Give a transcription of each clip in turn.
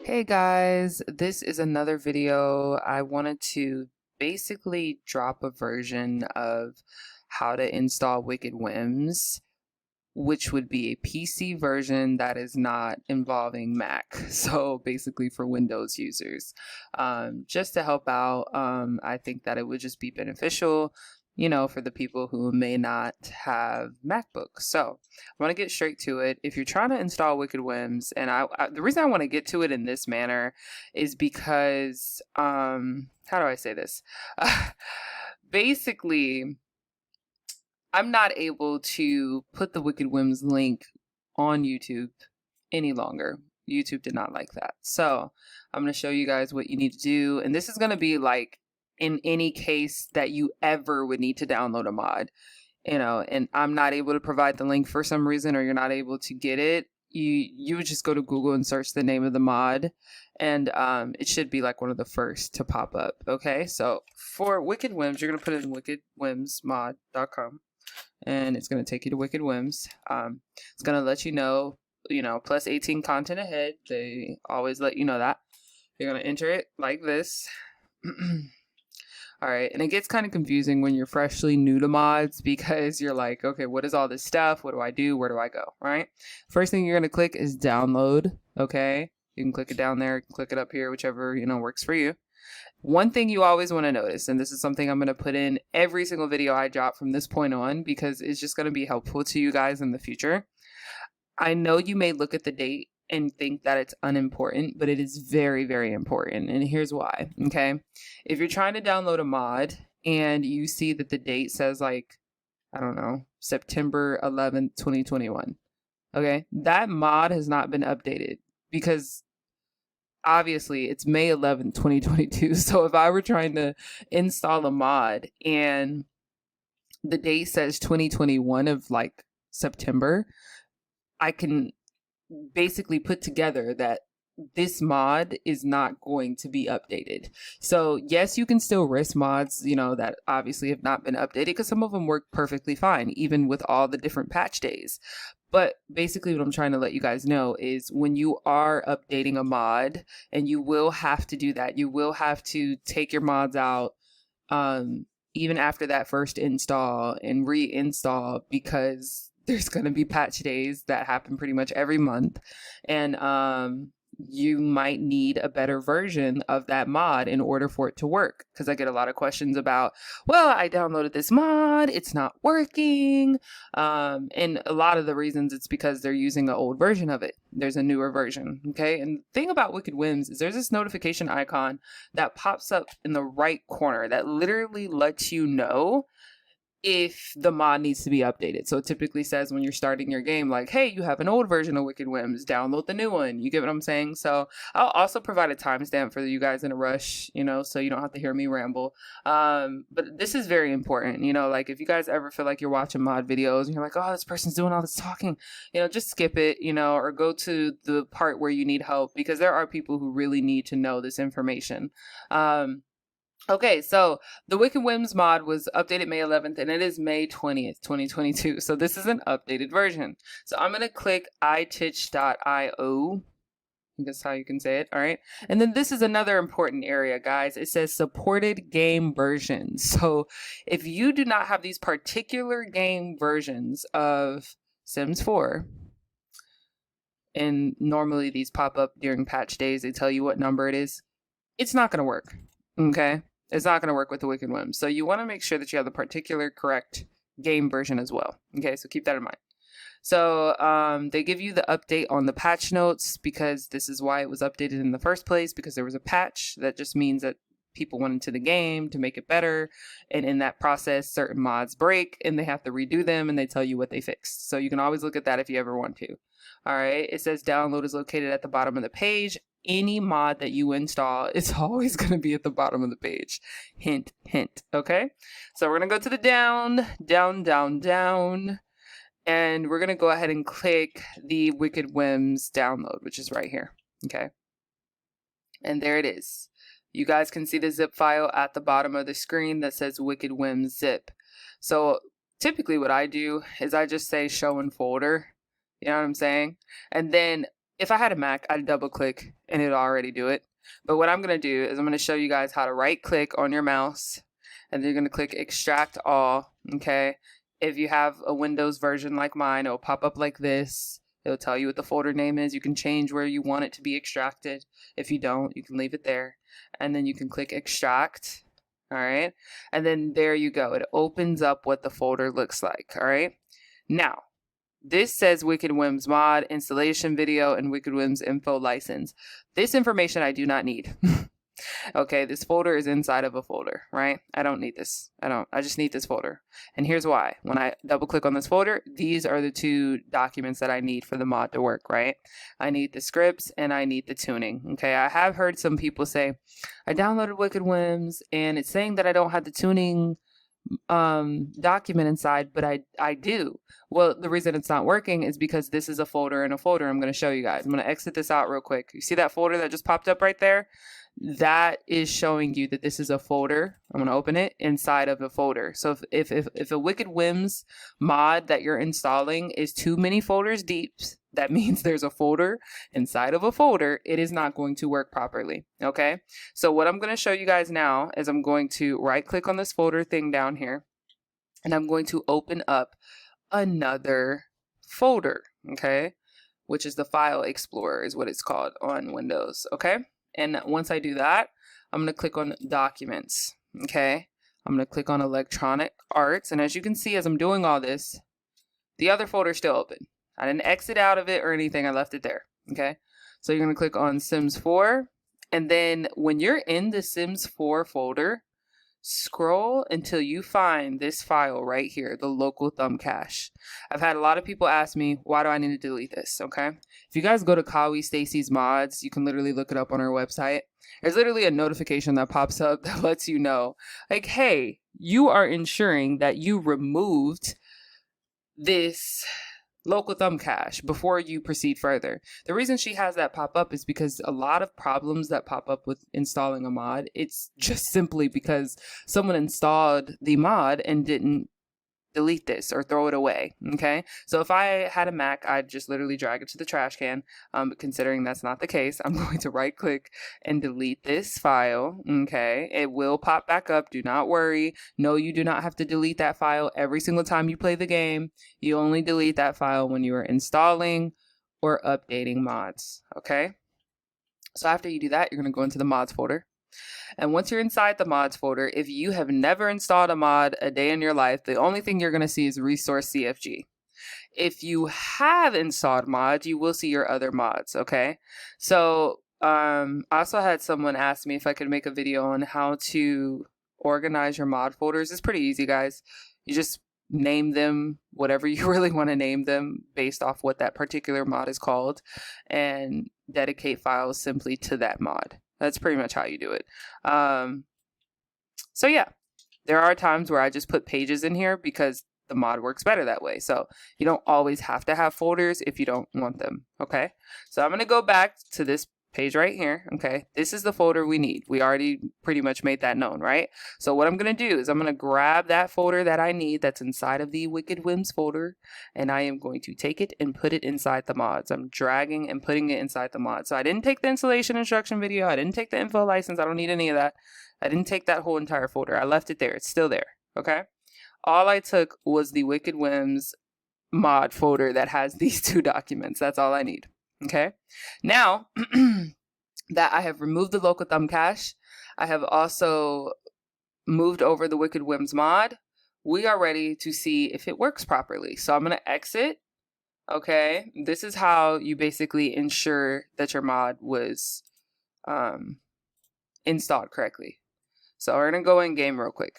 Hey guys, this is another video. I wanted to basically drop a version of how to install Wicked Whims, which would be a PC version that is not involving Mac. So basically for Windows users. Just to help out, I think that it would just be beneficial, for the people who may not have MacBooks. So I want to get straight to it. If you're trying to install Wicked Whims, and the reason I want to get to it in this manner is because, how do I say this? Basically, I'm not able to put the Wicked Whims link on YouTube any longer. YouTube did not like that. So I'm going to show you guys what you need to do. And this is going to be like in any case that you ever would need to download a mod, and I'm not able to provide the link for some reason, or you're not able to get it. You would just go to Google and search the name of the mod, and it should be like one of the first to pop up. Okay, so for Wicked Whims, you're going to put it in wickedwhimsmod.com. And it's going to take you to Wicked Whims. It's going to let you know, plus 18 content ahead. They always let you know that. You're going to enter it like this. All right, and it gets kind of confusing when you're freshly new to mods because you're like, okay, what is all this stuff? What do I do? Where do I go? Right? First thing you're going to click is download. Okay, you can click it down there, click it up here, whichever, works for you. One thing you always want to notice, and this is something I'm going to put in every single video I drop from this point on because it's just going to be helpful to you guys in the future. I know you may look at the date and think that it's unimportant, but it is very, very important. And here's why, okay? If you're trying to download a mod and you see that the date says like, I don't know, September 11th, 2021, okay? That mod has not been updated because obviously it's May 11th, 2022. So if I were trying to install a mod and the date says 2021 of like September, I can basically put together that this mod is not going to be updated. So yes, you can still risk mods, that obviously have not been updated because some of them work perfectly fine, even with all the different patch days. But basically what I'm trying to let you guys know is when you are updating a mod, and you will have to do that, you will have to take your mods out, even after that first install and reinstall, because there's going to be patch days that happen pretty much every month. And you might need a better version of that mod in order for it to work. Because I get a lot of questions about, well, I downloaded this mod, it's not working. And a lot of the reasons it's because they're using an old version of it. There's a newer version. Okay. And the thing about Wicked Whims is there's this notification icon that pops up in the right corner that literally lets you know if the mod needs to be updated. So it typically says when you're starting your game, like, hey, you have an old version of Wicked Whims, download the new one. You get what I'm saying? So I'll also provide a timestamp for you guys in a rush, so you don't have to hear me ramble. But this is very important, like if you guys ever feel like you're watching mod videos and you're like, oh, this person's doing all this talking, just skip it, or go to the part where you need help, because there are people who really need to know this information. Okay, so the Wicked Whims mod was updated May 11th, and it is May 20th, 2022. So this is an updated version. So I'm going to click itich.io. I think that's how you can say it, all right? And then this is another important area, guys. It says supported game versions. So if you do not have these particular game versions of Sims 4, and normally these pop up during patch days, they tell you what number it is, it's not going to work, okay? It's not going to work with the Wicked Whims. So you want to make sure that you have the particular correct game version as well. Okay, so keep that in mind. So they give you the update on the patch notes because this is why it was updated in the first place, because there was a patch. That just means that people went into the game to make it better. And in that process, certain mods break and they have to redo them, and they tell you what they fixed. So you can always look at that if you ever want to. All right, it says download is located at the bottom of the page. Any mod that you install, it's always going to be at the bottom of the page. Hint, hint. Okay. So we're going to go to the down, and we're going to go ahead and click the Wicked Whims download, which is right here. Okay. And there it is. You guys can see the zip file at the bottom of the screen that says Wicked Whims zip. So typically what I do is I just say show in folder. You know what I'm saying? And then If I had a Mac, I'd double click and it'll already do it. But what I'm going to do is I'm going to show you guys how to right click on your mouse, and then you're going to click extract all. Okay. If you have a Windows version like mine, it'll pop up like this. It'll tell you what the folder name is. You can change where you want it to be extracted. If you don't, you can leave it there. And then you can click extract. All right. And then there you go. It opens up what the folder looks like. All right. Now, this says Wicked Whims mod, installation video, and Wicked Whims info license. This information I do not need. Okay, this folder is inside of a folder, right? I don't need this. I just need this folder. And here's why. When I double click on this folder, these are the two documents that I need for the mod to work, right? I need the scripts and I need the tuning. Okay, I have heard some people say, I downloaded Wicked Whims and it's saying that I don't have the tuning document inside, but I do. Well, the reason it's not working is because this is a folder in a folder. I'm going to show you guys. I'm going to exit this out real quick. You see that folder that just popped up right there? That is showing you that this is a folder. I'm going to open it inside of a folder. So if a Wicked Whims mod that you're installing is too many folders deep, that means there's a folder inside of a folder. It is not going to work properly. Okay. So what I'm going to show you guys now is I'm going to right click on this folder thing down here, and I'm going to open up another folder. Okay. Which is the File Explorer is what it's called on Windows. Okay. And once I do that, I'm going to click on Documents, okay? I'm going to click on Electronic Arts, and as you can see, as I'm doing all this, the other folder is still open. I didn't exit out of it or anything. I left it there, okay? So you're going to click on Sims 4, and then when you're in the Sims 4 folder, scroll until you find this file right here, the local thumb cache. I've had a lot of people ask me, why do I need to delete this? Okay. If you guys go to Kawi Stacy's mods, you can literally look it up on her website. There's literally a notification that pops up that lets you know, like, hey, you are ensuring that you removed this local thumb cache before you proceed further. The reason she has that pop up is because a lot of problems that pop up with installing a mod, it's just simply because someone installed the mod and didn't delete this or throw it away. Okay. So if I had a Mac, I'd just literally drag it to the trash can. But considering that's not the case, I'm going to right click and delete this file. Okay. It will pop back up. Do not worry. No, you do not have to delete that file every single time you play the game. You only delete that file when you are installing or updating mods. Okay. So after you do that, you're going to go into the mods folder. And once you're inside the mods folder, if you have never installed a mod a day in your life, the only thing you're going to see is resource CFG. If you have installed mods, you will see your other mods. Okay. So I also had someone ask me if I could make a video on how to organize your mod folders. It's pretty easy, guys. You just name them whatever you really want to name them based off what that particular mod is called, and dedicate files simply to that mod. That's pretty much how you do it. So yeah, there are times where I just put pages in here because the mod works better that way. So you don't always have to have folders if you don't want them. Okay. So I'm going to go back to this page right here. Okay. This is the folder we need. We already pretty much made that known, right? So what I'm going to do is I'm going to grab that folder that I need that's inside of the Wicked Whims folder, and I am going to take it and put it inside the mods. I'm dragging and putting it inside the mod. So I didn't take the installation instruction video. I didn't take the info license. I don't need any of that. I didn't take that whole entire folder. I left it there. It's still there. Okay. All I took was the Wicked Whims mod folder that has these two documents. That's all I need. Okay. Now that I have removed the local thumb cache, I have also moved over the Wicked Whims mod. We are ready to see if it works properly. So I'm going to exit. Okay. This is how you basically ensure that your mod was installed correctly. So we're going to go in game real quick.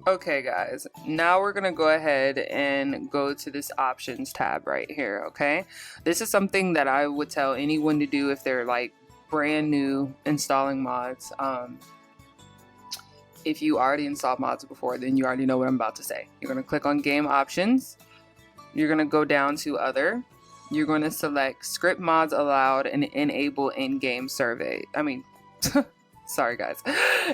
Okay guys, now we're going to go ahead and go to this options tab right here, okay? This is something that I would tell anyone to do if they're like brand new installing mods. If you already installed mods before, then you already know what I'm about to say. You're going to click on game options. You're going to go down to other. You're going to select script mods allowed and enable in-game Sorry guys.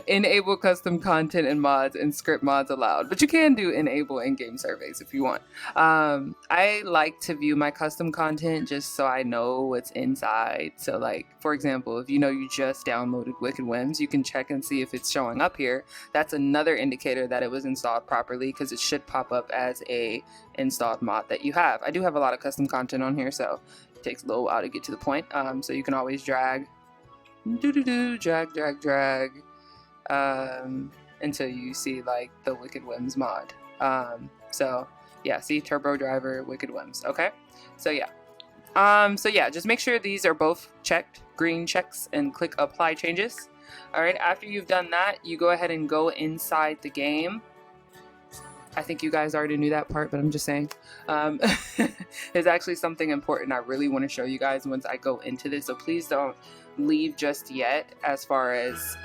Enable custom content and mods and script mods allowed, but you can do enable in-game surveys if you want. I like to view my custom content just so I know what's inside. So like, for example, if you know you just downloaded Wicked Whims, you can check and see if it's showing up here. That's another indicator that it was installed properly, because it should pop up as a installed mod that you have. I do have a lot of custom content on here, so it takes a little while to get to the point. So you can always drag until you see like the Wicked Whims mod. So yeah, see, turbo driver, Wicked Whims. Okay, so yeah, just make sure these are both checked, green checks, and click apply changes. All right, after you've done that, you go ahead and go inside the game. I think you guys already knew that part, but I'm just saying. There's actually something important I really want to show you guys once I go into this, so please don't leave just yet as far as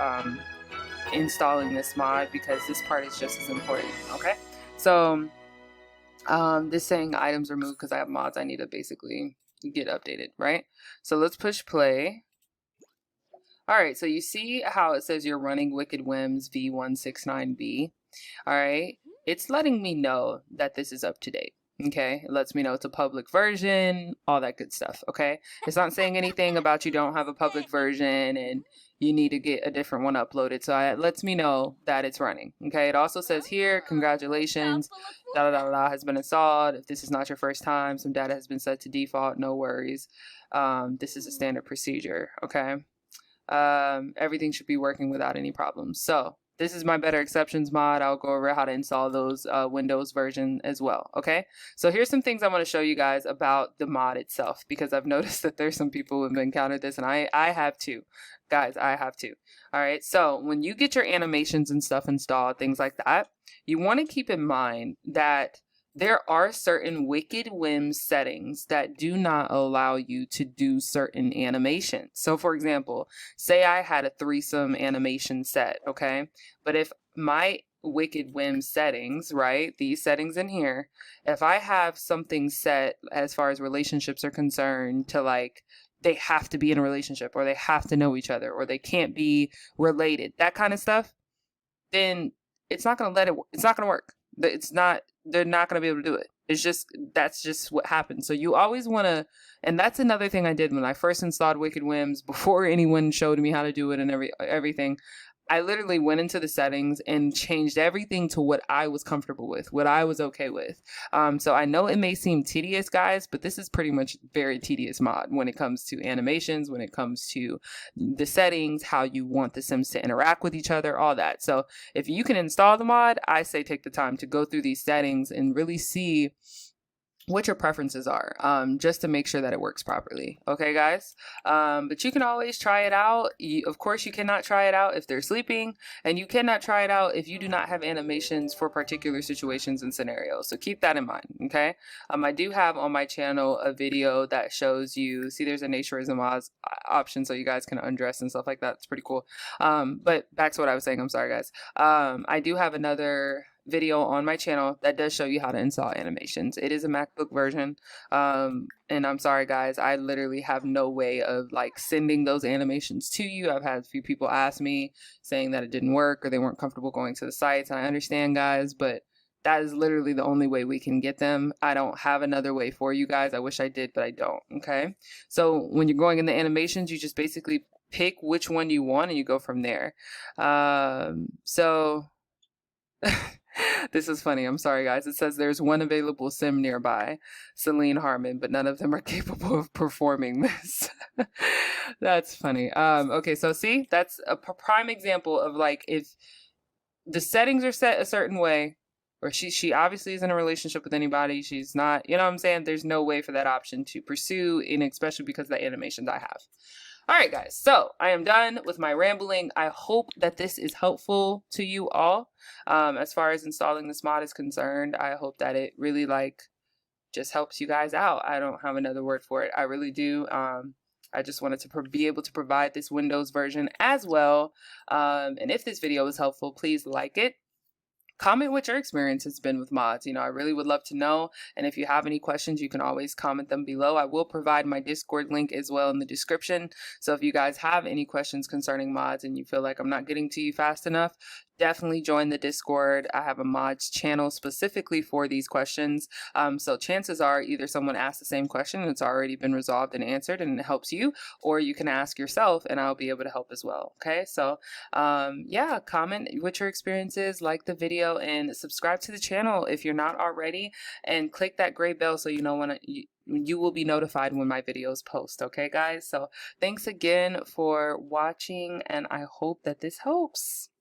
installing this mod, because this part is just as important. Okay, so this saying items removed because I have mods I need to basically get updated, right? So let's push play. All right, so you see how it says you're running Wicked Whims v169b. All right, it's letting me know that this is up to date. Okay, it lets me know it's a public version, all that good stuff. Okay, it's not saying anything about you don't have a public version and you need to get a different one uploaded. So it lets me know that it's running. Okay, it also says here, congratulations, has been installed. If this is not your first time, some data has been set to default, no worries. This is a standard procedure. Okay, everything should be working without any problems. So this is my better exceptions mod. I'll go over how to install those Windows version as well. Okay, so here's some things I want to show you guys about the mod itself, because I've noticed that there's some people who have encountered this, and I have too. Guys, I have too. All right, so when you get your animations and stuff installed, things like that, you want to keep in mind that there are certain Wicked Whims settings that do not allow you to do certain animations. So for example, say I had a threesome animation set, okay? But if my Wicked Whims settings, right, these settings in here, if I have something set as far as relationships are concerned to like, they have to be in a relationship, or they have to know each other, or they can't be related, that kind of stuff, then it's not going to it's not going to work. They're not going to be able to do it. That's just what happens. So you always want to, and that's another thing I did when I first installed Wicked Whims, before anyone showed me how to do it and everything. I literally went into the settings and changed everything to what I was comfortable with, what I was okay with. So I know it may seem tedious, guys, but this is pretty much very tedious mod when it comes to animations, when it comes to the settings, how you want the Sims to interact with each other, all that. So if you can install the mod, I say take the time to go through these settings and really see what your preferences are, just to make sure that it works properly. Okay, guys? But you can always try it out. Of course, you cannot try it out if they're sleeping, and you cannot try it out if you do not have animations for particular situations and scenarios. So keep that in mind, okay? I do have on my channel a video that shows you, see there's a naturism option so you guys can undress and stuff like that. It's pretty cool. But back to what I was saying, I'm sorry, guys. I do have another video on my channel that does show you how to install animations. It is a MacBook version, and I'm sorry guys, I literally have no way of like sending those animations to you. I've had a few people ask me saying that it didn't work or they weren't comfortable going to the sites, and I understand, guys, but that is literally the only way we can get them. I don't have another way for you guys. I wish I did, but I don't. Okay, so when you're going in the animations, you just basically pick which one you want and you go from there. So this is funny. I'm sorry, guys. It says there's one available sim nearby, Celine Harmon, but none of them are capable of performing this. That's funny. Okay, so see, that's a prime example of like, if the settings are set a certain way, or she obviously is in a relationship with anybody, she's not, you know what I'm saying? There's no way for that option to pursue, and especially because of the animations I have. All right, guys, so I am done with my rambling. I hope that this is helpful to you all. As far as installing this mod is concerned, I hope that it really like just helps you guys out. I don't have another word for it. I really do. I just wanted to be able to provide this Windows version as well. And if this video was helpful, please like it, comment what your experience has been with mods. I really would love to know. And if you have any questions, you can always comment them below. I will provide my Discord link as well in the description. So if you guys have any questions concerning mods and you feel like I'm not getting to you fast enough, definitely join the Discord. I have a mods channel specifically for these questions. So chances are either someone asked the same question and it's already been resolved and answered and it helps you, or you can ask yourself and I'll be able to help as well. Okay, so yeah, comment what your experience is, like the video, and subscribe to the channel if you're not already, and click that gray bell so you know when you will be notified when my videos post. Okay, guys? So thanks again for watching, and I hope that this helps.